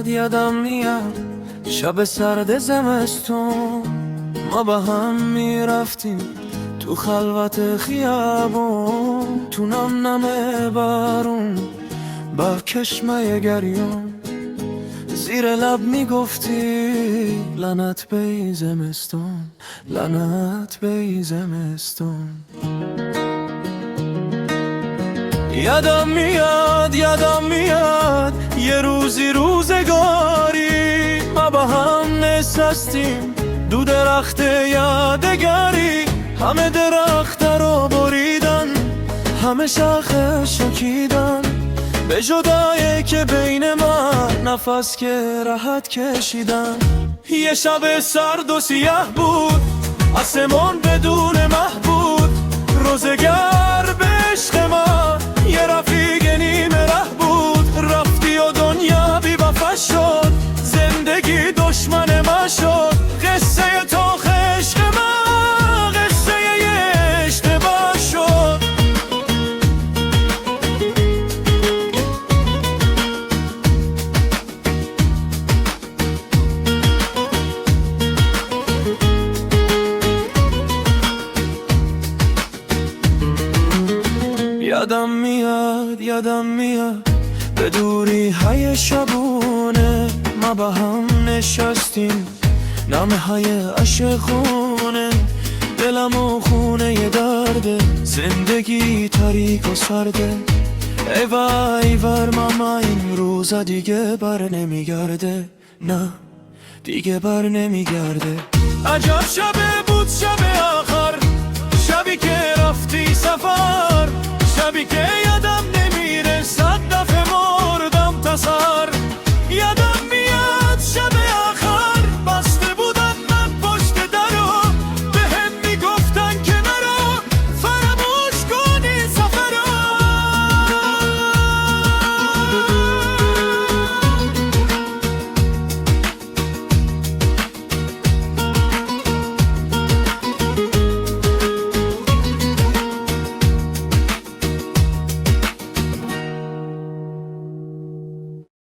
یادم میاد شب سرد زمستون ما با هم میرفتیم تو خلوت خیابون، تو نم نم بارون با کشمه گریون، زیر لب میگفتی لعنت به زمستون، لعنت به زمستون. یادم میاد یه روزگاری ما با هم نشستیم دو درخت یادگاری، همه درخت رو بریدن، همه شاخه شکیدن، به جدایی که بین ما نفس که راحت کشیدن. یه شب سرد و سیاه بود، آسمون بدون مه بود، روزگار به عشق ما یه رفیق نیمه ره بود. رفتی و دنیا بی وفا شد، زندگی دشمن ما شد، قصه تو عشق ما قصه اشتباه شد. یادم میاد به دوری های شبونه ما با هم نشستیم، نامه های عاشقونه، دلم و خونه ی درده، زندگی تاریک و سرده. ایوار ماما این روزا دیگه بر نمیگرده، نه دیگه بر نمیگرده. عجب شبه بود شب آخر، شبی که رفتی سفر، شبی که یادم نمیره صد دفعه مردم تا سر.